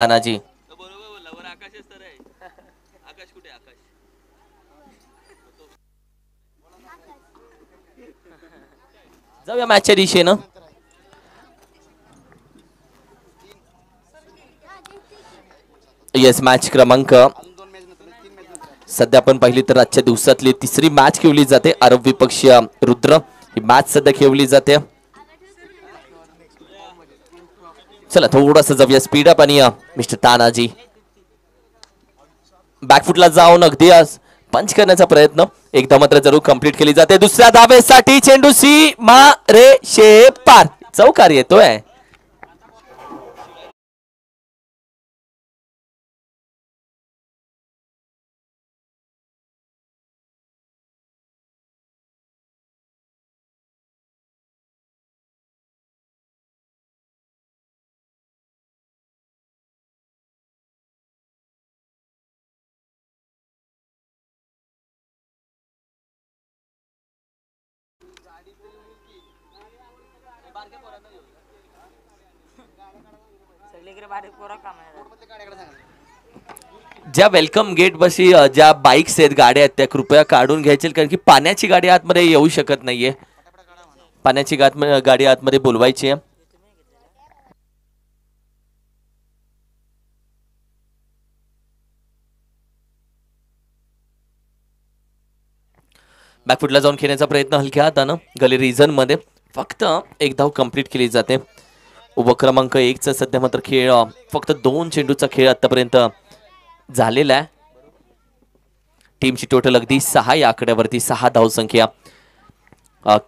तानाजी जाऊया मॅचच्या दिशेनं. Yes, match क्रमांक सध्या आपण पाहिली तर आजच्या दिवसातली तिसरी मॅच खेळली जाते. अरब विपक्षीय रुद्र ही मॅच सध्या खेळली जाते. चला थोडंसं जाऊया स्पीड अप आणि मिस्टर तानाजी बॅकफुटला जाऊन अगदी पंच करण्याचा प्रयत्न एकदा मात्र जरूर कंप्लीट केली जाते. दुसऱ्या धावेसाठी चेंडू सी मा रे शे पार चौकार येतोय. ज्या वेलकम गेट बशी ज्या बाईक्स आहेत, गाड्या आहेत, त्या कृपया काढून घ्यायचे, कारण की पाण्याची गाडी आतमध्ये येऊ शकत नाहीये. पाण्याची गाडी आतमध्ये बोलवायची आहे. बॅकफुटला जाऊन खेळण्याचा प्रयत्न हलक्या हातानं गली रिझन मध्ये फक्त एक धाव कंप्लीट केली जाते. उपक्रमांक 1चा सध्या मात्र खेळ फक्त 2 चेंडूचा खेळ आतापर्यंत झालेला आहे. टीमची टोटल अगदी 6 या आकड्यावरती 6 धावसंख्या.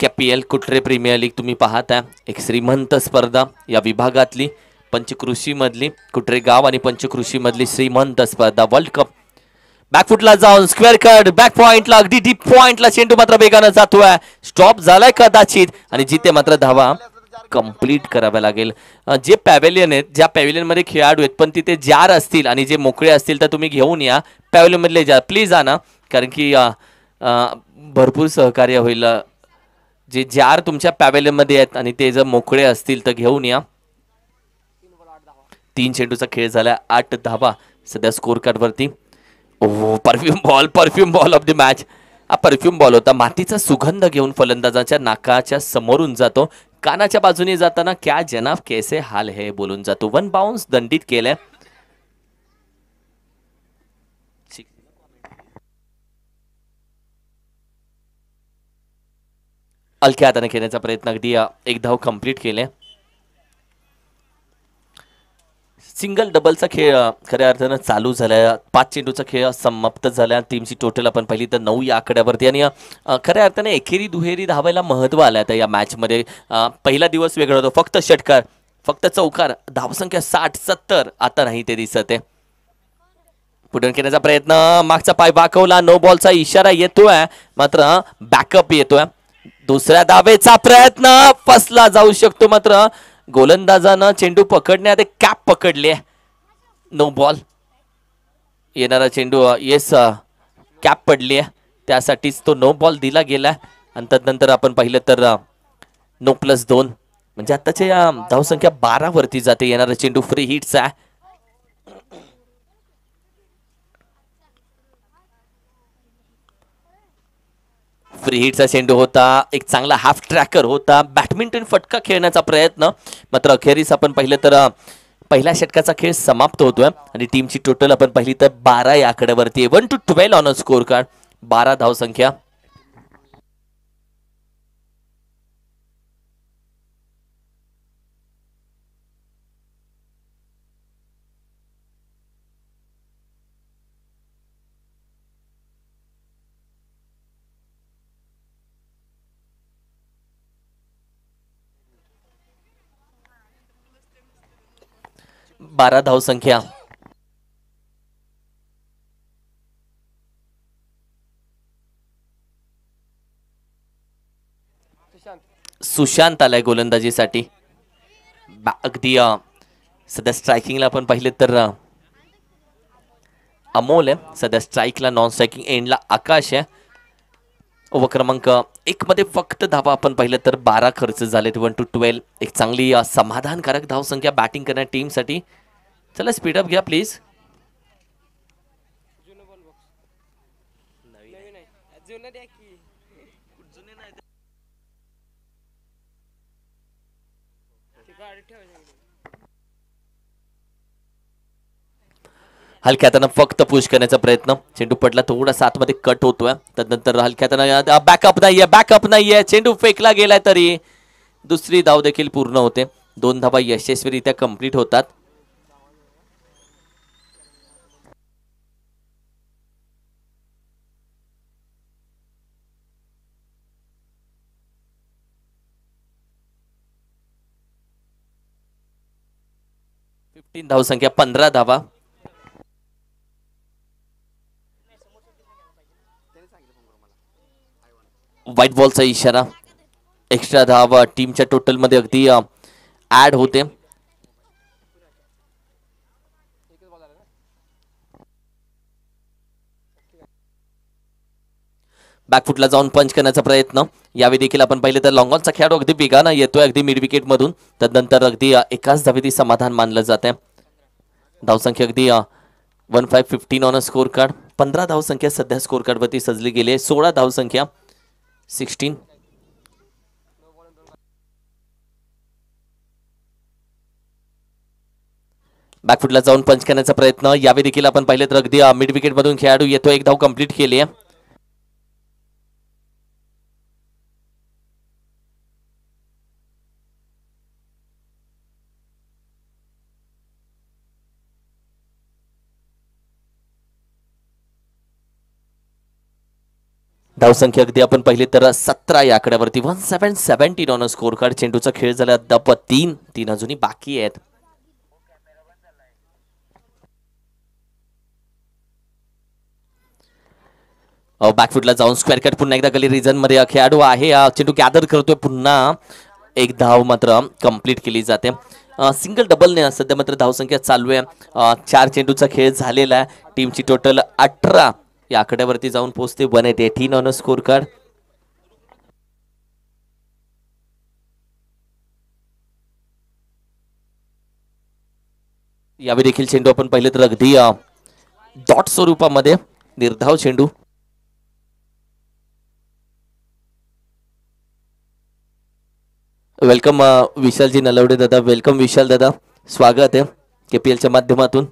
KPL कुट्रे प्रीमियर लीग तुम्ही पाहताय, एक श्रीमंत स्पर्धा या विभागातली पंचकृषी मधली कुट्रे गाव आणि पंचकृषी मधली श्रीमंत स्पर्धा वर्ल्ड कप. बॅकफुटला जाऊन स्क्वेअर कट बॅक पॉइंटला अगदी डीप पॉइंटला चेंडू मात्र वेगानं जातोय. स्टॉप झालाय कदाचित आणि जिथे मात्र धावा कंप्लीट कराव्या लागेल. जे पॅव्हेलियन आहेत, ज्या पॅव्हेलियन मध्ये खेळाडू आहेत पण तिथे जार असतील आणि जे मोकळे असतील तर तुम्ही घेऊन या. पॅव्हेलियन मधले जार प्लीज आणा, कारण की भरपूर सहकार्य होईल. जे जार तुमच्या पॅव्हेलियन मध्ये आहेत आणि ते जर मोकळे असतील तर घेऊन या. 3 चेंडूचा खेळ झाला, 8 धावा सध्या स्कोर कार्ड वरती. ओ perfume ball of the match. हा परफ्यूम बॉल होता. मातीचा सुगंध घेऊन फलंदाजाच्या नाकाच्या समोरून जातो. कानाच्या बाजूने जाताना क्या जनाब कैसे हाल है बोलून जातो. 1 बाउन्स दंडित केलंय. हलक्या हाताने खेळण्याचा प्रयत्न अगदी एक धाव कंप्लीट केले. सिंगल डबलचा खेळ खऱ्या अर्थानं चालू झाला. 5 चेंडूचा खेळ समाप्त झाला. टीमची टोटल आपण पाहिली तर 9 या आकड्यावरती आणि खऱ्या अर्थाने एकेरी दुहेरी धावायला महत्व आलं आता या मॅच मध्ये. पहिला दिवस वेगळा होता, फक्त षटकार फक्त चौकार, धावसंख्या 60-70 आता नाही ते दिसत आहे. पुढे खेळण्याचा प्रयत्न, मागचा पाय वाकवला, नो बॉलचा इशारा येतोय मात्र बॅकअप येतोय. दुसऱ्या धावेचा प्रयत्न फसला जाऊ शकतो, मात्र गोलंदाजानं चेंडू पकडण्यात एक कॅप पकडली. No ball. येणारा चेंडू येस कॅप पडली आहे, त्यासाठीच तो नो बॉल दिला गेला. आणि त्यानंतर आपण पाहिलं तर 9+2 म्हणजे आताच्या या धावसंख्या 12 वरती जाते. येणारा चेंडू फ्री हिटचा आहे. फ्री हिटचा चेंडू होता, एक चांगला हाफ ट्रॅकर होता. बॅडमिंटन फटका खेळण्याचा प्रयत्न, मात्र अखेरीस आपण पाहिलं तर पहिल्या षटकाचा खेळ समाप्त होतोय आणि टीमची टोटल आपण पाहिली तर 12 या आकड्यावरती. 1-12 ऑन अ स्कोर कार्ड, 12 धावसंख्या. बारा धावसंख्या. सुशांत आलाय गोलंदाजीसाठी. अगदी सध्या स्ट्रायकिंगला आपण पाहिलं तर अमोल आहे. सध्या स्ट्राईकला नॉन स्ट्रायकिंग एंडला आकाश आहे. ओव्हर क्रमांक 1 मध्ये फक्त धावा आपण पाहिलं तर 12 खर्च झालेत. 1-12 एक चांगली समाधानकारक धावसंख्या बॅटिंग करण्या टीमसाठी. चला स्पीडअप घ्या प्लीज. हलक्या हातानं फक्त पुश करण्याचा प्रयत्न. चेंडू पडला थोडासा आतमध्ये कट होतोय. त्यानंतर हलक्या हातानं बॅकअप नाहीये. चेंडू फेकला गेलाय तरी दुसरी धाव देखील पूर्ण होते. 2 धावा यशस्वीरित्या कंप्लीट होतात. धावसंख्या 15 धावा. व्हाईट बॉलचा इशारा. एक्स्ट्रा धाव टीमच्या टोटल मध्ये अगदी ऍड होते. बॅकफुटला जाऊन पंच करण्याचा प्रयत्न. यावेळी देखील आपण पाहिले तर लॉंगॉनचा खेळाडू अगदी वेगानं येतोय अगदी मिड विकेट मधून. त्यानंतर अगदी एकाच धावेती समाधान मानलं जाते. धावसंख्या अगदी 1515 ऑन अ स्कोर कार्ड. 15 धावसंख्या सध्या स्कोर कार्ड वरती सजली गेली आहे. 16 धावसंख्या 16. बॅकफुटला जाऊन पंच करण्याचा प्रयत्न. यावेळी देखील आपण पाहिले तर अगदी मिड विकेट मधून खेळाडू येतो. एक धाव कंप्लीट केली आहे. धावसंख्या अगदी आपण पाहिली तर 17 या आकड्यावरती. 1717 ऑन अ स्कोर कार्ड. चेंडूचा खेळ झाला अद्याप 3 अजूनही बाकी आहेत. बॅकफुटला जाऊन स्क्वेअर कट. पुन्हा एकदा गली रिजन मध्ये खेळाडू आहे. चेंडू गॅदर करतोय. पुन्हा एक धाव मात्र कंप्लीट केली जाते. सिंगल डबल ने सध्या मात्र धावसंख्या चालू आहे. 4 चेंडूचा खेळ झालेला आहे. टीमची टोटल 18 या आकड्यावरती जाऊन पोहोचते. 1818 ऑन अ स्कोर कार्ड. यावेळी देखील चेंडू आपण पाहिले तर अगदी डॉट स्वरूपामध्ये निर्धाव चेंडू. वेलकम विशालजी नलवडे दादा. वेलकम विशाल दादा. स्वागत आहे केपीएलच्या माध्यमातून.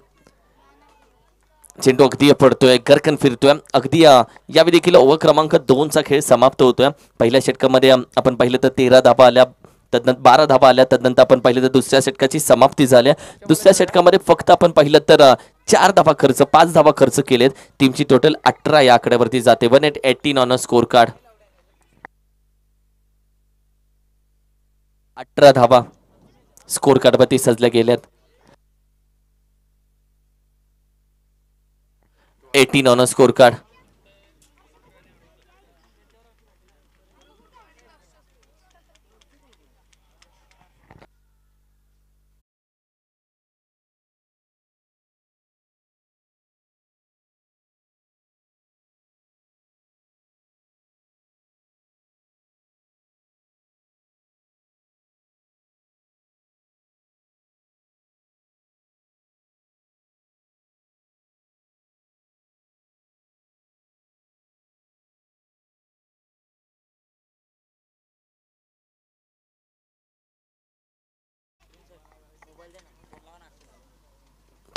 चेंडू अगदी पडतोय. गरकन फिरतोय अगदी. यावेळी देखील ओव्हर क्रमांक 2 चा खेळ समाप्त होतोय. पहिल्या षटकामध्ये आपण पाहिलं तर 13 धाबा आल्या. तदनंतर 12 धाबा आल्या. तदनंतर आपण पाहिलं तर दुसऱ्या षटकाची समाप्ती झाली. दुसऱ्या षटकामध्ये फक्त आपण पाहिलं तर 4 धाबा खर्च 5 धाबा खर्च केलेत. टीमची टोटल 18 या आकड्यावरती जाते. 1818 ऑन अ स्कोर कार्ड. 18 धाबा स्कोर कार्डवरती सजल्या गेल्यात. 18 ऑन अ स्कोर कार्ड.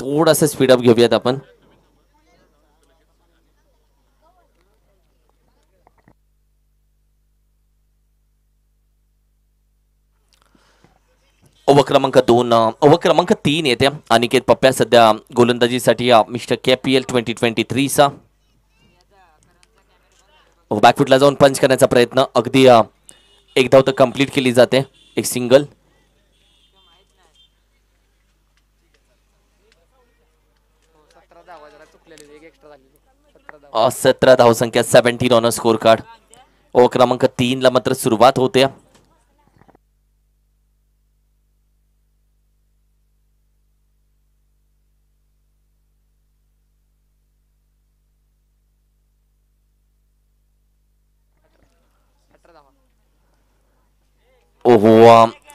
थोडासा स्पीडअप घेऊयात आपण. ओव्हर क्रमांक 2 ओव्हर क्रमांक 3 येते. अनिकेत पप्प्या सध्या गोलंदाजीसाठी मिस्टर केपीएल 2023 चा. बॅकफुटला जाऊन पंच करण्याचा प्रयत्न. अगदी एक धाव तर कंप्लीट केली जाते. एक सिंगल. 17 धावसंख्या 17 on a score card. Over क्रमांक 3 ला मात्र सुरुवात होते. ओहो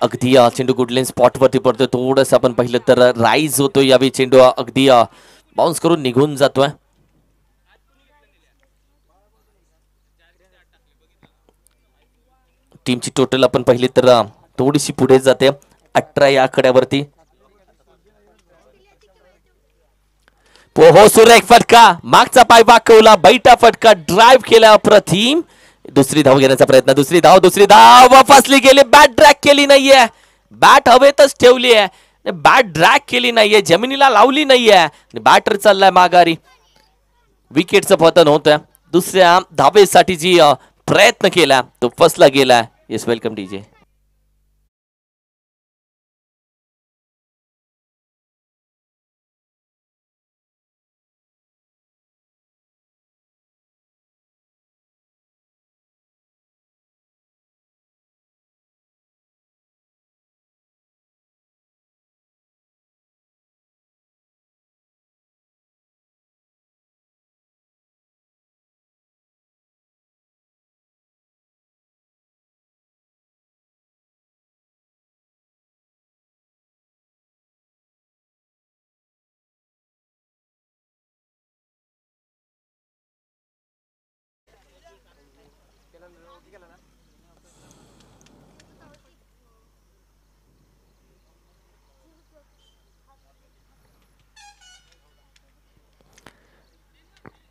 अगदी चेंडू गुडलेन स्पॉट वरती पडतोय. थोडस आपण पाहिलं तर राईज होतो यावेळी चेंडू अगदी बाउन्स करून निघून जातोय. टीमची टोटल आपण पाहिली तर थोडीशी पुढे जाते 18 या आकड्यावरती. पोहो सुरेख फटका, मागचा पाय वाकवला, बैठा फटका, ड्राईव्ह केला अप्रतिम. दुसरी धाव घेण्याचा प्रयत्न, दुसरी धाव फसली गेली. बॅट ड्रॅग केली नाहीये, बॅट हवेतच ठेवली आहे, बॅट ड्रॅग केली नाहीये, जमिनीला लावली नाहीये, बॅटर चाललाय माघारी. विकेटचं पतन होतंय. दुसऱ्या धावेसाठी जी प्रयत्न केला तो फसला गेला. Yes, welcome DJ.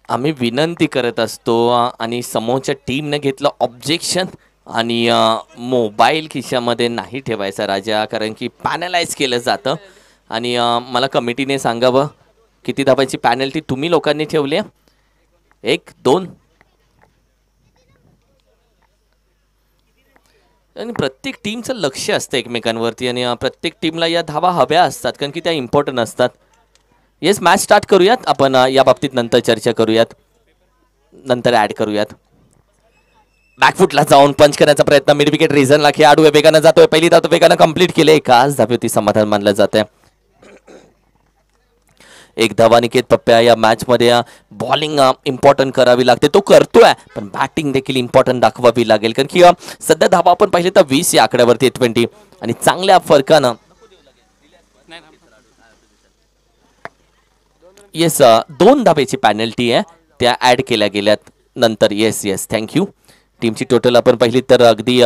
आम्ही विनंती करत असतो आणि समोरच्या टीमने घेतलं ऑब्जेक्शन आणि मोबाईल खिशामध्ये नाही ठेवायचा राजा, कारण की पॅनलाइज केलं जातं. आणि मला कमिटीने सांगावं किती धावांची पॅनल्टी तुम्ही लोकांनी ठेवली. 1 2 आणि प्रत्येक टीमचं लक्ष असतं एकमेकांवरती आणि प्रत्येक टीमला या धावा हव्या असतात कारण की त्या इम्पॉर्टंट असतात. येस, मॅच स्टार्ट करूयात आपण. या बाबतीत नंतर चर्चा करूयात, नंतर ऍड करूयात. बॅकफुटला जाऊन पंच करण्याचा प्रयत्न, मिड विकेट रिझनला खेळाडू वेगानं जातोय. पहिली धाव वेगानं कंप्लीट केली. एकाच धावेवरती समाधान मानलं जात आहे. एक धावा निकेत पप्प्या. या मॅच मध्ये बॉलिंग इम्पॉर्टंट करावी लागते, तो करतोय, पण बॅटिंग देखील इम्पॉर्टंट दाखवावी लागेल कारण की सध्या धावा आपण पाहिले तर 20 या आकड्यावरती 20 आणि चांगल्या फरकानं. येस, 2 धावेची पॅनल्टी आहे, त्या ऍड केल्या गेल्यात नंतर. Yes yes, thank you. टीमची टोटल आपण पाहिली तर अगदी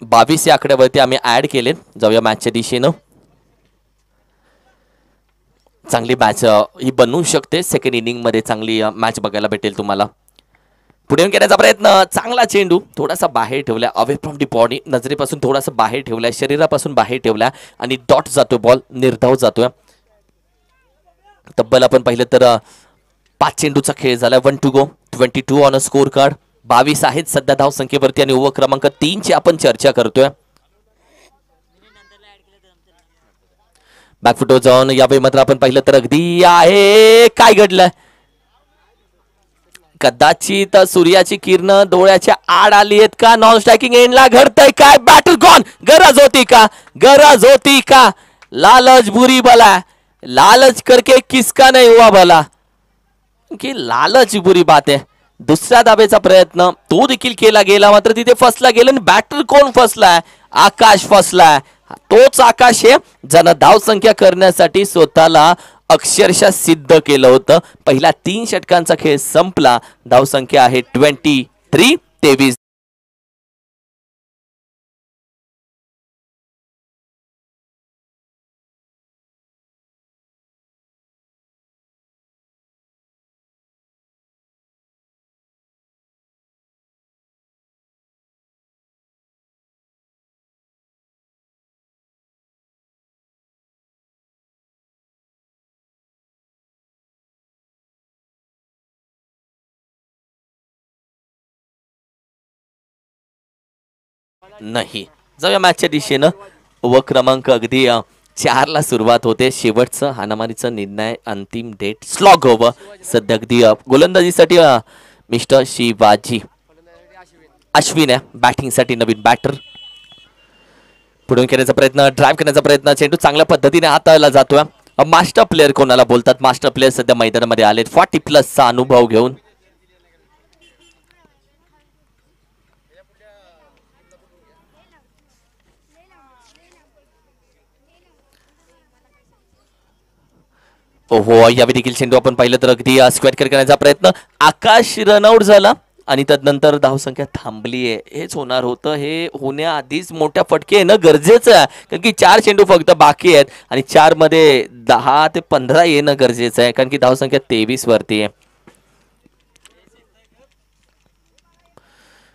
22 या आकड्यावरती आम्ही ऍड केले. जाऊया मॅचच्या दिशेनं. चांगली मॅच ही बनवू शकते. सेकंड इनिंग मध्ये चांगली मॅच बघायला भेटेल तुम्हाला. पुढे येऊन करण्याचा प्रयत्न, चांगला चेंडू थोडासा बाहेर ठेवला, अवे फ्रॉम दी बॉडी, नजरेपासून थोडासा बाहेर ठेवलाय, शरीरापासून बाहेर ठेवला आणि डॉट जातोय, बॉल निर्धाव जातोय. तब्बल आपण पाहिलं तर 5 चेंडूचा खेळ झाला. 1 to go, 22 on a score card. 22 आहेत सध्या धाव संख्येवरती आणि ओव्हर क्रमांक 3 ची आपण चर्चा करतोय. बॅकफुटवर जाऊन यावेळी मात्र आपण पाहिलं तर अगदी आहे. काय घडलंय, कदाचित सूर्याची किरण डोळ्याच्या आड आली आहेत का, नॉन स्ट्रायकिंग एंडला घडतंय काय, बॅटर गॉन. गरज होती का, गरज होती का, लालच बुरी बला, लालच करके किसका नहीं हुआ भला, की लालच बुरी बात आहे. दुसऱ्या धावेचा प्रयत्न तो देखील केला गेला, मात्र तिथे फसला गेला. आणि बॅटर कोण फसलाय, आकाश फसलाय. तोच आकाश आहे ज्यानं धावसंख्या करण्यासाठी स्वतःला अक्षरशः सिद्ध केलं होतं. पहिल्या 3 षटकांचा खेळ संपला. धावसंख्या आहे 23. नाही, जाऊया मॅचच्या दिशेनं. ओव्हर क्रमांक अगदी 4 ला सुरुवात होते. शेवटचं हाणामारीचा निर्णय, अंतिम डेट, स्लॉग ओव्हर. सध्या अगदी गोलंदाजीसाठी मिस्टर शिवाजी अश्विन आहे, बॅटिंगसाठी नवीन बॅटर. पुढून करण्याचा प्रयत्न, ड्राईव्ह करण्याचा प्रयत्न, चेंडू चांगल्या पद्धतीने हाताळला जातोय. मास्टर प्लेअर कोणाला बोलतात, मास्टर प्लेअर सध्या मैदानामध्ये आलेत 40+ चा अनुभव घेऊन. ओहो, यावेळी देखील चेंडू आपण पाहिलं तर अगदी स्क्वेअर करण्याचा प्रयत्न, आकाश रनआउट झाला आणि त्यानंतर धावसंख्या थांबली आहे. हेच होणार होतं, हे होण्याआधीच मोठ्या फटके येणं गरजेचं आहे, कारण की 4 चेंडू फक्त बाकी आहेत आणि 4 मध्ये 10 ते 15 येणं गरजेचं आहे, कारण की धावसंख्या 23 वरती आहे.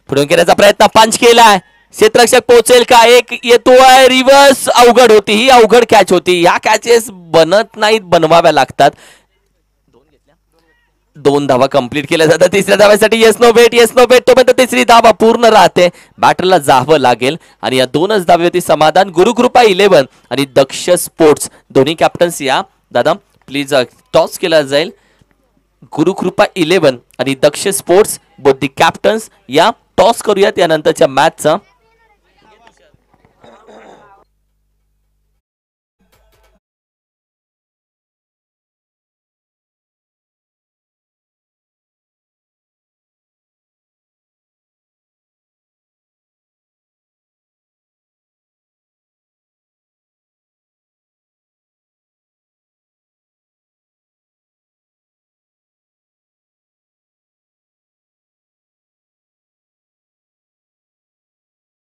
पुढून केल्याचा प्रयत्न, पंच केलाय, क्षेत्ररक्षक पोहोचेल का? एक येतोय रिव्हर्स, अवघड होती ही, अवघड कॅच होती. या कॅचेस बनत नाहीत, बनवाव्या लागतात. 2 धावा कंप्लीट केल्या जातात. तिसऱ्या धाव्यासाठी येस नो बेट, येस नो बेट, तोपर्यंत तिसरी धावा पूर्ण राहते. बॅटरला जावं लागेल आणि या 2च धावेवरती समाधान. गुरुकृपा 11 आणि दक्ष स्पोर्ट्स दोन्ही कॅप्टन्स या दादा प्लीज, टॉस केला जाईल. गुरुकृपा 11 आणि दक्ष स्पोर्ट्स बोथ दी कॅप्टन्स या, टॉस करूयात यानंतरच्या मॅचचा.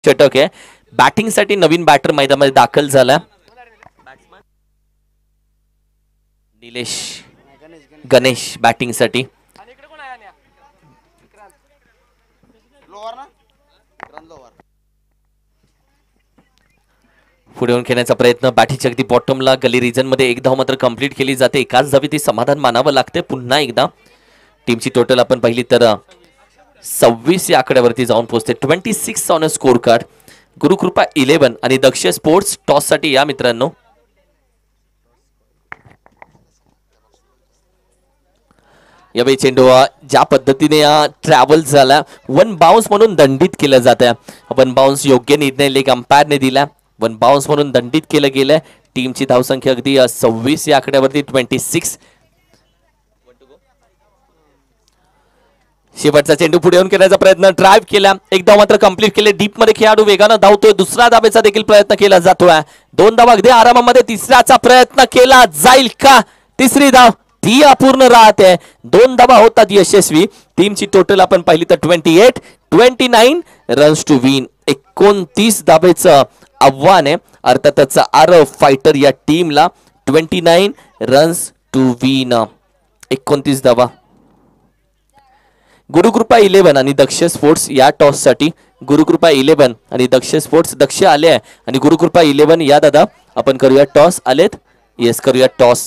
षटक आहे. बॅटिंगसाठी नवीन बॅटर मैदानामध्ये दाखल झाला, निलेश गणेश बॅटिंगसाठी. पुढे येऊन खेळण्याचा प्रयत्न, बॅटिंगच्या अगदी बॉटमला गली रिजन मध्ये एक धाव मात्र कंप्लीट केली जाते. एकाच धावी ती समाधान मानावं लागते. पुन्हा एकदा टीमची टोटल आपण पाहिली तर 26 या आकड्यावरती जाऊन पोहोचते. 26 on a score card. Gurukrupa 11 आणि दक्ष स्पोर्ट्स टॉस साठी या मित्रांनो. यावेळी चेंडू ज्या पद्धतीने ट्रॅव्हल झाला, 1 बाउन्स म्हणून दंडित केलं जात आहे. 1 बाउन्स योग्य निर्णय लेग अंपायरने दिला. 1 बाउन्स म्हणून दंडित केलं गेलंय. टीमची धावसंख्या अगदी 26 या आकड्यावरती 26. शेवटचा चेंडू पुढे येऊन करण्याचा प्रयत्न, ड्राइव्ह केला, एक धाव मात्र कंप्लीट केले. डीप मध्ये खेळाडू वेगानं धावतोय. दुसरा धावेचा देखील प्रयत्न केला जातोय. 2 धावा अगदी आरामामध्ये. तिसऱ्याचा प्रयत्न केला जाईल का? तिसरी धाव ती अपूर्ण राहते. 2 धावा होतात यशस्वी. टीमची टोटल आपण पाहिली तर 29 रन्स टू विन. 29 धावेचं आव्हान आहे. अर्थातच आरव फायटर या टीमला. 29 रन्स टू विन, 29 धावा. गुरुकृपा 11 आणि दक्ष स्पोर्ट्स या टॉस साठी. गुरुकृपा 11 आणि दक्ष स्पोर्ट्स. दक्ष आले आहे आणि गुरुकृपा 11 या दादा आपण करूया टॉस. आलेत? येस, करूया टॉस.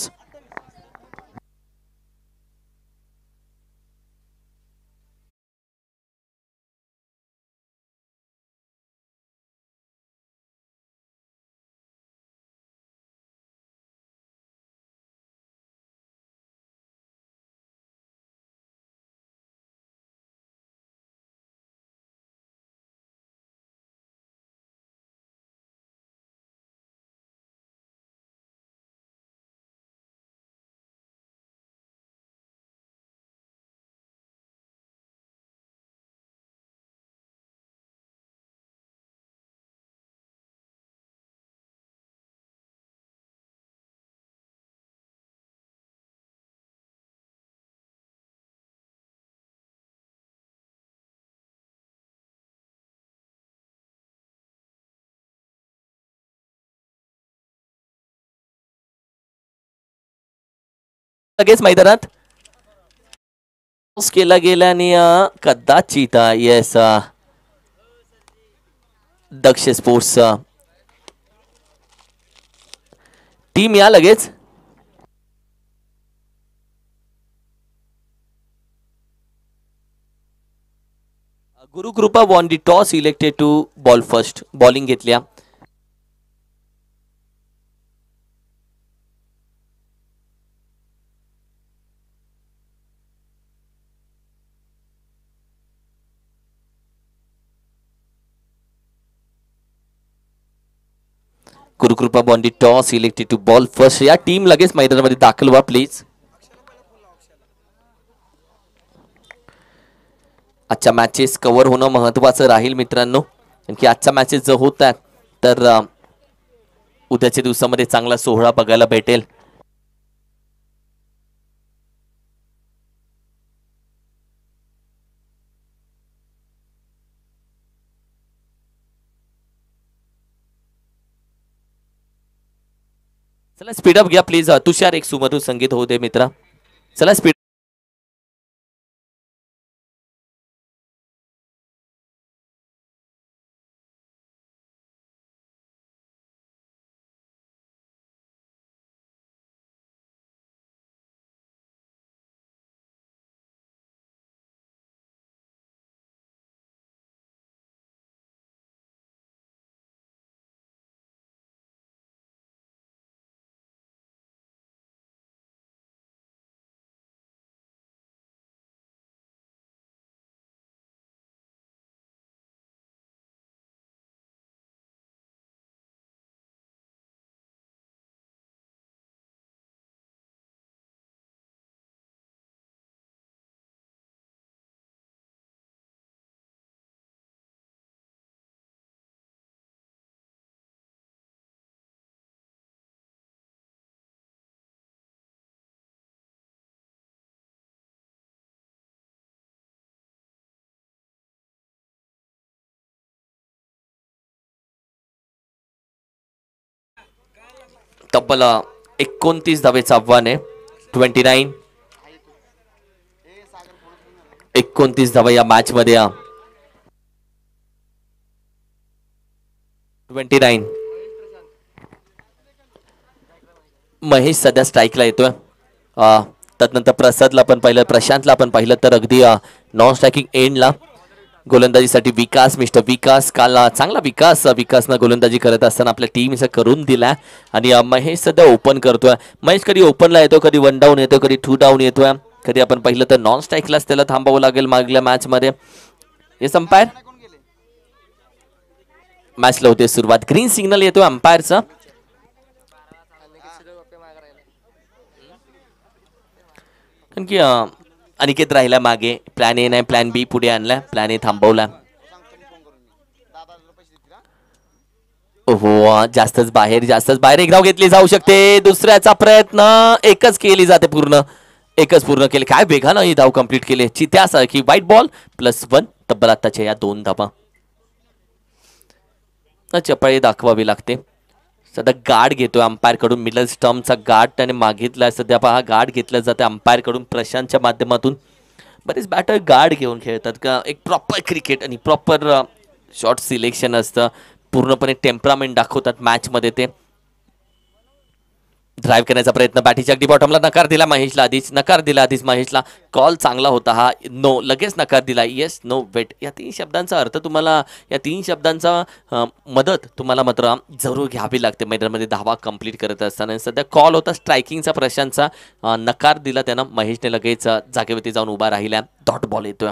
लगेच मैदानात केला गेला आणि कदाचित येस दक्ष स्पोर्ट्स टीम या लगेच. Gurukripa won the toss, elected to bowl first. Bowling घेतल्या. Gurukripa won the toss, elected to bowl first. या टीम लगेच मैदानामध्ये दाखल व्हा प्लीज. आजच्या मॅचेस कव्हर होणं महत्वाचं राहील मित्रांनो, कारण की आजच्या मॅचेस जर होत आहेत तर उद्याच्या दिवसामध्ये चांगला सोहळा बघायला भेटेल. चला स्पीडअप घ्या प्लीज. तुषार एक सुमधुर संगीत होऊ दे मित्रा. चला स्पीड. तब्बल 29 धावेचं आव्हान आहे. 29. 29 धावा या मॅच मध्ये. 29. महेश सध्या स्ट्राईकला येतोय. त्यानंतर प्रसादला पण पाहिलं, प्रशांतला पण पाहिलं, तर अगदी नॉन स्ट्रायकिंग एंडला गोलंदाजीसाठी विकास, मिस्टर विकास. काल चांगला विकासनं गोलंदाजी करत असताना आपल्या टीमचा करून दिला. आणि महेश सध्या ओपन करतोय. महेश कधी ओपनला येतो, कधी 1 डाऊन येतो, कधी 2 डाऊन येतोय, कधी आपण पाहिलं तर नॉन स्ट्राईकलाच त्याला थांबावं लागेल मागल्या मॅच मध्ये. हे अंपायर मॅचला होते सुरुवात. ग्रीन सिग्नल येतोय अंपायरचा. कारण की अनिकेत राहिला मागे. प्लॅन ए नाही, प्लॅन बी पुढे आणला, प्लॅन ए थांबवला. हो जास्तच बाहेर एक धाव घेतली जाऊ शकते. दुसऱ्याचा प्रयत्न एकच केली जाते, पूर्ण केले. काय वेगानं ही धाव कंप्लीट केली. चित्यासारखी व्हाईट बॉल +1. तब्बल आताच्या या 2 धावा चपळी दाखवावी लागते. सध्या गार्ड घेतोय अंपायर कडून, मिडल स्टंपचा गार्ड त्याने मागितलाय. सध्या पहा गार्ड घेतला जाते अंपायर कडून प्रशांतच्या माध्यमातून. बरेच बॅटर गार्ड घेऊन खेळतात का. एक प्रॉपर क्रिकेट आणि प्रॉपर शॉट सिलेक्शन असतं. पूर्णपणे टेम्परामेंट दाखवतात मॅच मध्ये ते. ड्राईव्ह करण्याचा प्रयत्न बॅटीच्या अगदी बॉटमला. नकार दिला आधीच महेशला. कॉल चांगला होता हा. नो लगेच नकार दिला. Yes no wait. या 3 शब्दांचा अर्थ तुम्हाला, या 3 शब्दांचा मदत तुम्हाला मात्र जरूर घ्यावी लागते मैदानामध्ये धावा कंप्लीट करत असताना. सध्या कॉल होता स्ट्रायकिंगचा प्रशांतचा. नकार दिला त्यानं. महेशने लगेच जागेवरती जाऊन उभा राहिला. डॉट बॉल येतोय.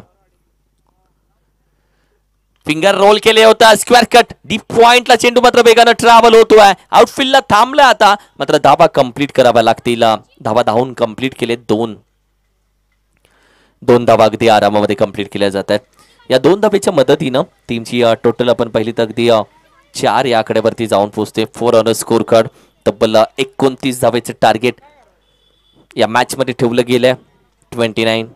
फिंगर रोल केले होता. स्क्वेअर कट डीप पॉइंटला चेंडू मात्र वेगानं ट्रॅव्हल होतोय. आउटफील्डला थांबला आता. मात्र धावा कंप्लीट कराव्या लागतील. धावा धावून कंप्लीट केले. 2 धावा अगदी आरामामध्ये कंप्लीट केल्या जात आहेत. या 2 धावेच्या मदतीनं टीमची टोटल आपण पहिली तर अगदी 4 या आकड्यावरती जाऊन पोहोचते. 4 ऑन स्कोर कार्ड. तब्बल 29 धावेचे टार्गेट या मॅच मध्ये ठेवलं गेलंय. 29.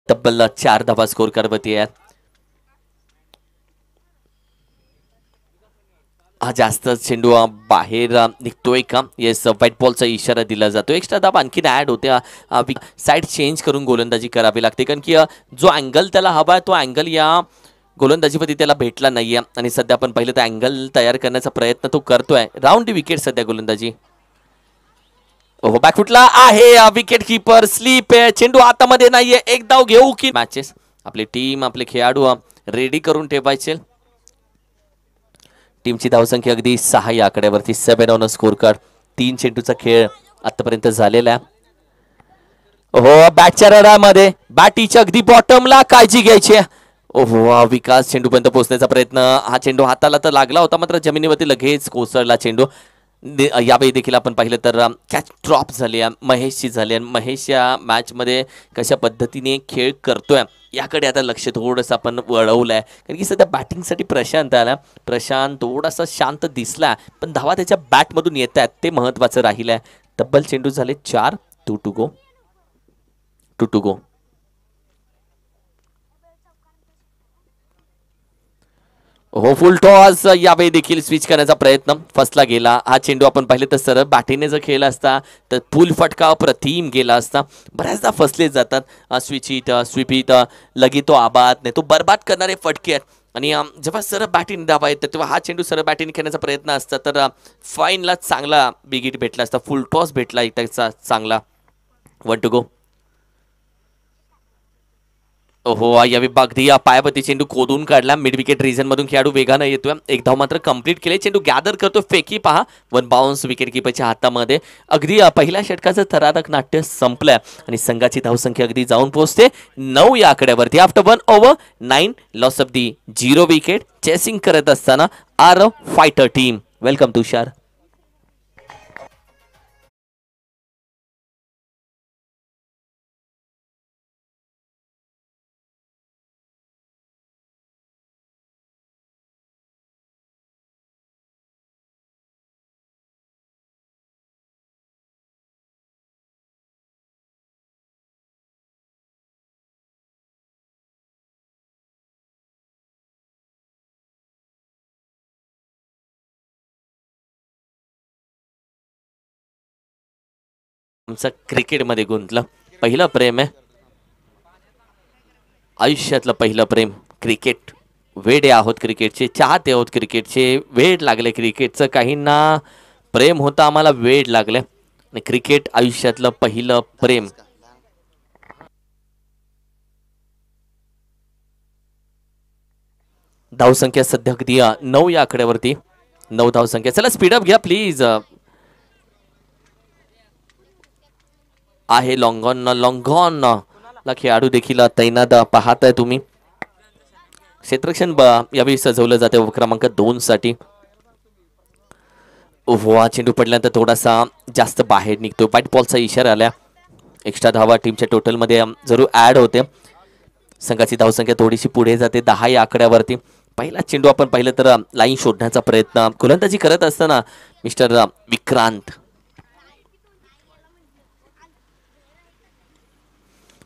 तब्बल 4 धावा स्कोर करवती आहेत. हा जास्त चेंडू बाहेर निघतोय का. येस व्हाईट बॉलचा इशारा दिला जातो. एक्स्ट्रा धावा आणखीन ऍड होते. साईड चेंज करून गोलंदाजी करावी लागते. कारण की जो अँगल त्याला हवा तो अँगल या गोलंदाजीमध्ये त्याला भेटला नाहीये. आणि सध्या आपण पाहिलं तर अँगल तयार करण्याचा प्रयत्न तो करतोय. राऊंड विकेट सध्या गोलंदाजी. ओहो बॅकफुटला आहे. विकेट कीपर स्लीप आहे. चेंडू हातामध्ये नाहीये. एक धाव घेऊ की. मॅचेस आपली टीम, आपले खेळाडू रेडी करून ठेवायचे. टीमची धावसंख्या अगदी 6 या आकड्यावरती. 7 ऑन स्कोर कार्ड. 3 चेंडूचा खेळ आतापर्यंत झालेला आहे. ओहो बॅटच्या रडामध्ये बॅटीच्या अगदी बॉटमला काळजी घ्यायची. ओहो विकास चेंडूपर्यंत पोहोचण्याचा प्रयत्न. हा चेंडू हाताला तर लागला होता, मात्र जमिनीवरती लगेच कोसळला चेंडू. यावेळी देखील आपण पाहिलं तर कॅच ड्रॉप झाली आहे महेशची झाली आणि महेश या मॅचमध्ये कशा पद्धतीने खेळ करतोय याकडे आता लक्ष थोडंसं आपण वळवलं आहे. कारण की सध्या बॅटिंगसाठी प्रशांत आला. प्रशांत थोडासा शांत दिसला पण धावा त्याच्या बॅटमधून येत आहेत ते महत्त्वाचं राहिलं आहे. तब्बल चेंडू झाले 4. 2 टू गो. 2 to go. हो फुल टॉस यावेळी देखील स्विच करण्याचा प्रयत्न फसला गेला. हा चेंडू आपण पाहिले तर सरळ बॅटीने जर खेळला असता तर फुल फटका प्रतिम गेला असता. बऱ्याचदा फसले जातात स्विचित स्वीपित लगी तो आबाद नाही तो बर्बाद करणारे फटके आहेत. आणि जेव्हा सरळ बॅटीने धावा येतात तेव्हा हा चेंडू सरळ बॅटीने खेळण्याचा प्रयत्न असता तर फाईनला चांगला बिगिट भेटला असता. फुल टॉस भेटला एक त्याचा चांगला. 1 टू गो. हो यावेळी अगदी पायापती चेंडू खोदून काढला. मिड विकेट रिजन मधून खेळाडू वेगानं येतोय. एक धाव मात्र कंप्लीट केले. चेंडू गॅदर करतो फेकी पहा. 1 बाउन्स विकेट किपरच्या हातामध्ये. अगदी पहिल्या षटकाचं थरारक नाट्य संपलंय आणि संघाची धावसंख्या अगदी जाऊन पोहोचते 9 या आकड्यावरती. After 1 over 9 loss of the 0 wicket. Chasing करत असताना R fighter team. Welcome Tushar. आमचं क्रिकेटमध्ये गुंतलं पहिलं प्रेम आहे आयुष्यातलं पहिलं प्रेम क्रिकेट. वेडे आहोत क्रिकेटचे चाहते आहोत क्रिकेटचे. वेड लागले क्रिकेटचं. काहींना प्रेम होतं आम्हाला वेड लागले आणि क्रिकेट आयुष्यातलं पहिलं प्रेम. धावसंख्या सध्या अगदी 9 या आकड्यावरती. 9 धावसंख्या. चला स्पीडअप घ्या प्लीज. आहे लॉंगॉन ला खेळाडू देखील तैनात पाहताय तुम्ही. क्षेत्ररक्षण यावेळी सजवलं जाते क्रमांक 2 साठी. ओव्हा चेंडू पडल्यानंतर थोडासा जास्त बाहेर निघतो. व्हाईट बॉलचा इशारा आला. एक्स्ट्रा धावा टीमच्या टोटलमध्ये जरूर ऍड होते. संघाची धावसंख्या थोडीशी पुढे जाते 10 या आकड्यावरती. पहिला चेंडू आपण पाहिलं तर लाईन शोधण्याचा प्रयत्न गोलंदाजी करत असताना मिस्टर विक्रांत.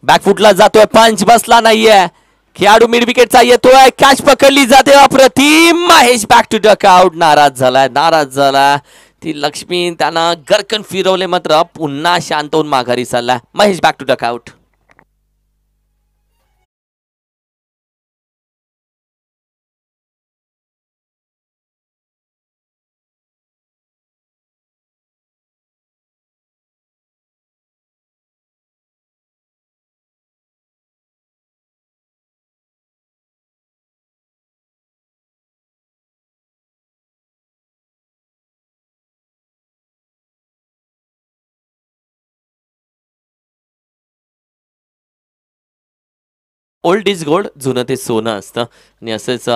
बॅकफुटला जातोय. पंच बसला नाहीये. खेळाडू मिड विकेटचा येतोय. कॅच पकडली जाते अप्रतिम. Mahesh back to duck out. नाराज झाला. ती लक्ष्मी त्यानं गरकन फिरवले मात्र पुन्हा शांत होऊन माघारी चालला. Mahesh back to duck out. Old is gold. जुनं ते सोनं असतं आणि असंच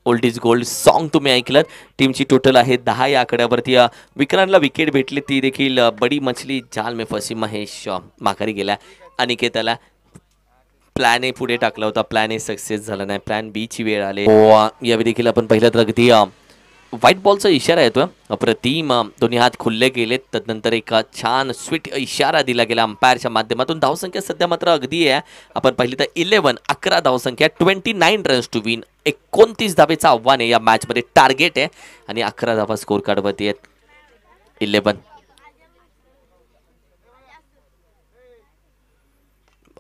ओल्ड इज गोल्ड सॉन्ग तुम्ही ऐकलं. टीमची टोटल आहे 10 या आकड्यावरती. विक्रांतला विकेट भेटली ती देखील बडी मछली जाल में फसी. महेश माघारी गेला. अनिकेताला प्लॅन ए पुढे टाकला होता. प्लॅन ए सक्सेस झाला नाही. प्लॅन बी ची वेळ आली. यावेळी देखील आपण पहिलं तर अगदी व्हाईट बॉलचा इशारा येतो. अप्रतिम दोन्ही हात खुल्ले गेलेत. तदनंतर एक छान स्वीट इशारा दिला गेला अंपायरच्या माध्यमातून. धावसंख्या सध्या मात्र अगदी आहे. आपण पाहिली तर 11 धावसंख्या. 29 रन्स टू विन. 29 धावेचं आव्हान आहे या मॅचमध्ये. टार्गेट आहे आणि 11 धावा स्कोर कार्डवरती आहेत. 11.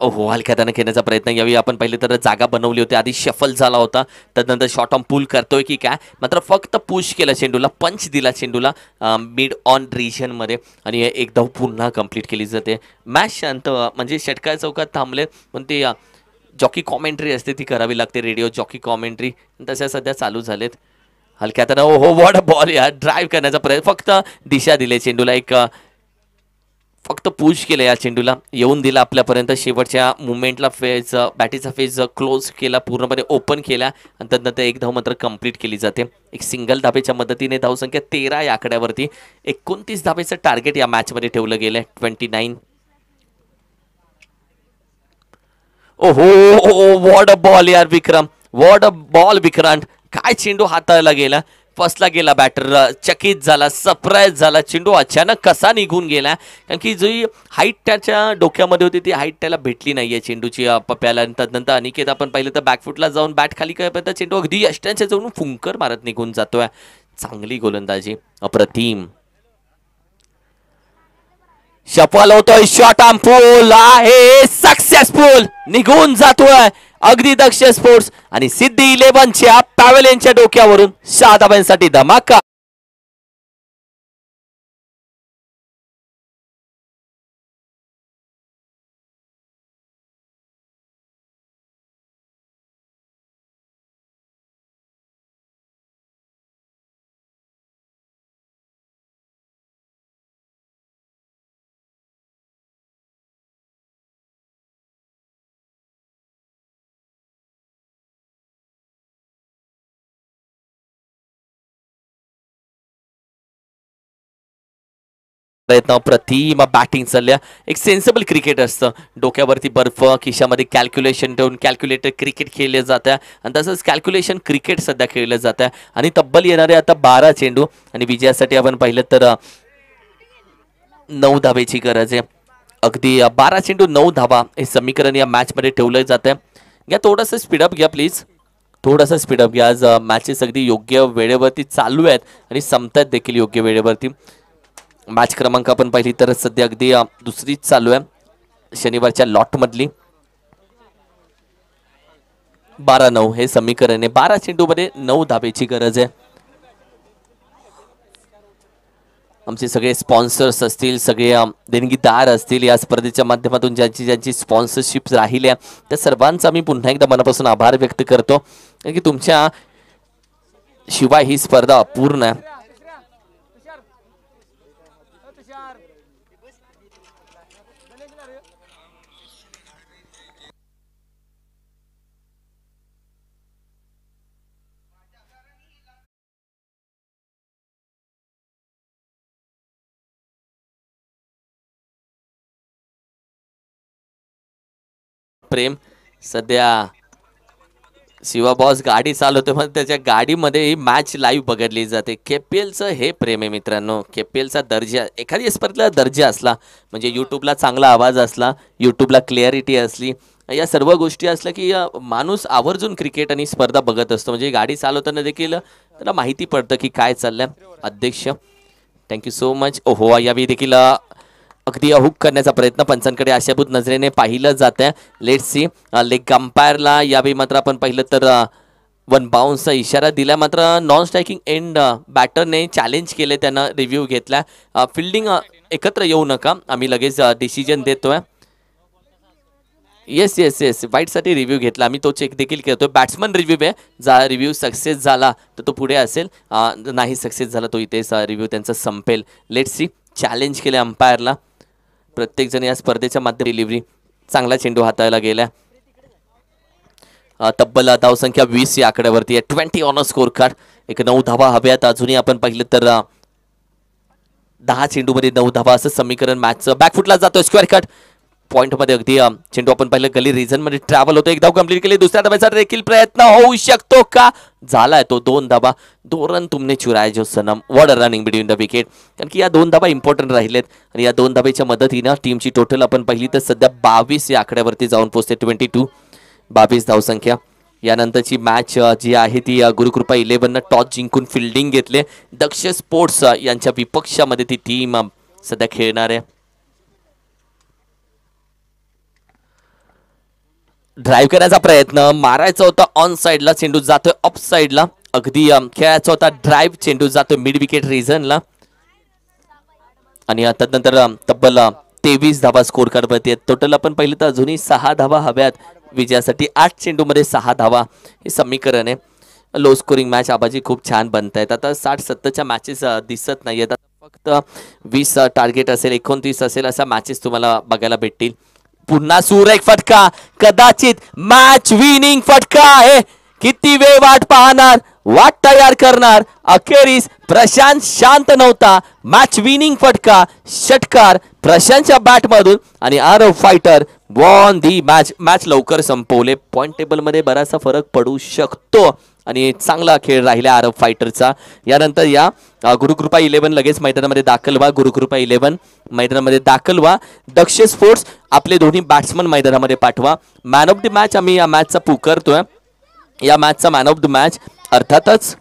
हो हलक्या हाताने खेळण्याचा प्रयत्न. यावेळी आपण पाहिले तर जागा बनवली होती. आधी शफल झाला होता. त्यानंतर शॉर्ट ऑन पूल करतोय की काय मात्र फक्त पुश केला चेंडूला. पंच दिला चेंडूला मिड ऑन रिजनमध्ये आणि एक धाव पुन्हा कंप्लीट केली जाते. मॅच शांत म्हणजे षटकार चौकात थांबले पण ते जॉकी कॉमेंट्री असते ती करावी लागते. रेडिओ जॉकी कॉमेंट्री तशा सध्या चालू झालेत. हलक्या हाताने हो वॉट बॉल या ड्राईव्ह करण्याचा प्रयत्न. फक्त दिशा दिले चेंडूला. एक फक्त पुश केलं या चेंडूला, येऊन दिला आपल्यापर्यंत शेवटच्या मुवमेंटला फेज बॅटीचा फेज क्लोज केला, पूर्णपणे ओपन केला आणि त्यानंतर एक धाव मात्र कंप्लीट केली जाते. एक सिंगल धाबेच्या मदतीने धावसंख्या 13 या आकड्यावरती 29 धाबेचं टार्गेट या मॅचमध्ये ठेवलं गेलंय. 29. ओहो, व्हॉट अ बॉल यार विक्रम, व्हॉट अ बॉल विक्रांत. काय चेंडू हाताळला गेला, फसला गेला, बॅटर चकित झाला, सरप्राईज झाला. चेंडू अचानक कसा निघून गेला, कारण की जी हाईट त्याच्या डोक्यामध्ये होती ती हाईट त्याला भेटली नाहीये चेंडूची पप्प्याला. त्यानंतर अनिकेत आपण पाहिलं तर बॅकफुटला जाऊन बॅट खाली करेपर्यंत चेंडू अगदी यष्ट्यांच्या जाऊन फुंकर मारत निघून जातोय. चांगली गोलंदाजी, अप्रतिम. सफल होतोय, शॉट आर्म पूल आहे सक्सेसफुल, निघून जातोय अगदी दक्ष स्पोर्ट्स आणि सिद्धी 11च्या पॅवेलियनच्या डोक्यावरून 6 धावांसाठी धमाका. प्रयत्न प्रतिम बॅटिंग चालल्या. एक सेन्सिबल क्रिकेट असतं, डोक्यावरती बर्फ, खिशामध्ये कॅल्क्युलेशन ठेवून कॅल्क्युलेटर क्रिकेट खेळले जात आहे आणि तसंच कॅल्क्युलेशन क्रिकेट सध्या खेळलं जात आहे. आणि तब्बल येणारे आता 12 चेंडू आणि विजयासाठी आपण पाहिलं तर 9 धावेची गरज आहे. अगदी 12 चेंडू 9 धावा हे समीकरण या मॅचमध्ये ठेवलं जात आहे. घ्या थोडंसं स्पीडअप घ्या प्लीज, थोडासा स्पीडअप घ्या. आज मॅचेस अगदी योग्य वेळेवरती चालू आहेत आणि संपतात देखील योग्य वेळेवरती. मॅच क्रमांक आपण पाहिली तर सध्या अगदी दुसरीच चालू आहे शनिवारच्या लॉटमधली. 12-9 हे समीकरण आहे. 12 चेंडूमध्ये 9 धावेची गरज आहे. आमचे सगळे स्पॉन्सर्स असतील, सगळे देणगीदार असतील, या स्पर्धेच्या माध्यमातून ज्यांची ज्यांची स्पॉन्सरशिप राहिल्या त्या सर्वांचा मी पुन्हा एकदा मनापासून आभार व्यक्त करतो, कारण की तुमच्या शिवाय ही स्पर्धा अपूर्ण आहे. प्रेम सध्या शिवा बॉस गाडी चालवतो, मग त्याच्या गाडीमध्ये ही मॅच लाईव्ह बघितली जाते. केपीएलचं हे प्रेम आहे मित्रांनो. केपीएलचा दर्जा, एखादी स्पर्धेला दर्जा असला म्हणजे यूट्यूबला चांगला आवाज असला, यूट्यूबला क्लिअरिटी असली, या सर्व गोष्टी असल्या की माणूस आवर्जून क्रिकेट आणि स्पर्धा बघत असतो. म्हणजे गाडी चालवताना देखील त्याला माहिती पडतं की काय चाललंय. अध्यक्ष थँक्यू सो मच. ओहो, यावेळी देखील अगदी हुक करण्याचा प्रयत्न पंचांकडे आशाभूत नजरेने पाहिलं जात आहे. Let's see. लेग अंपायरला यावेळी मात्र आपण पाहिलं तर 1 बाउन्सचा इशारा दिला, मात्र नॉन स्ट्रायकिंग एंड बॅटरने चॅलेंज केले, त्यानं रिव्ह्यू घेतला. फिल्डिंग एकत्र येऊ नका, आम्ही लगेच डिसिजन देतोय. येस येस येस, वाईटसाठी रिव्ह्यू घेतला आम्ही, तो चेक देखील करतोय. बॅट्समन रिव्ह्यू आहे, जा रिव्ह्यू सक्सेस झाला तर तो पुढे असेल, नाही सक्सेस झाला तो इथेच रिव्ह्यू त्यांचा संपेल. Let's see. चॅलेंज केले अंपायरला. प्रत्येकजण या स्पर्धेच्या माध्यमात डिलिव्हरी चांगला चेंडू हाताळला गेला. तब्बल धावसंख्या 20 या आकड्यावरती आहे. 20 ऑन स्कोर कार्ड. एक 9 धावा हव्यात. अजूनही आपण पाहिलं तर 10 चेंडूमध्ये 9 धावा असं समीकरण मॅचचं. बॅकफुटला जातो, स्क्वेअर कट पॉईंटमध्ये अगदी चेंडू आपण पाहिलं गली रिजनमध्ये ट्रॅव्हल होतो. एक धाव कंप्लीट केली. दुसऱ्या धाब्याचा देखील प्रयत्न होऊ शकतो का? झालाय तो. 2 धाबा. 2 रन तुमने चुराए जो Sanam. What a running between the wicket. कारण की या 2 धाबा इम्पॉर्टंट राहिलेत आणि या 2 धाब्याच्या मदतीनं टीमची टोटल आपण पाहिली तर सध्या 22 या आकड्यावरती जाऊन पोहोचते. 22 धावसंख्या. यानंतरची मॅच जी आहे ती गुरुकृपा 11 टॉस जिंकून फिल्डिंग घेतले. दक्ष स्पोर्ट्स यांच्या विपक्षामध्ये ती टीम सध्या खेळणार आहे. ड्राईव्ह करण्याचा प्रयत्न, मारायचा होता ऑन साइडला, चेंडू जातोय ऑफ साइडला. अगदी खेळायचा होता ड्राईव्ह, चेंडू जातोय मिड विकेट रिजनला. आणि त्यानंतर तब्बल 23 धावा स्कोर करवरती आहेत. टोटल आपण पाहिलं तर अजूनही 6 धावा हव्यात विजयासाठी. 8 चेंडूमध्ये 6 धावा हे समीकरण आहे. लो स्कोरिंग मॅच आबाजी खूप छान बनत आहेत. आता 60-70च्या मॅचेस दिसत नाही आहेत. फक्त 20 टार्गेट असेल, 29 असेल, असा मॅचेस तुम्हाला बघायला भेटतील. पुन्हा सुरेख फटका, कदाचित मॅच विनिंग फटका आहे. किती वेळ वाट पाहणार, वाट तयार करणार. अखेरीस प्रशांत शांत नव्हता. मॅच विनिंग फटका, षटकार प्रशांतच्या बॅट मधून आणि Aarav fighter won the match. Match लवकर संपवले. पॉइंट टेबल मध्ये बराचसा फरक पडू शकतो आणि चांगला खेळ राहिला आरव फायटरचा. यानंतर या गुरुकृपा 11 लगेच मैदानामध्ये दाखल व्हा. गुरुकृपा 11 मैदानामध्ये दाखल व्हा. दक्ष स्पोर्ट्स आपले दोन्ही बॅट्समन मैदानामध्ये पाठवा. मॅन ऑफ द मॅच आम्ही या मॅचचा पुकारतोय. या मॅचचा मॅन ऑफ द मॅच अर्थातच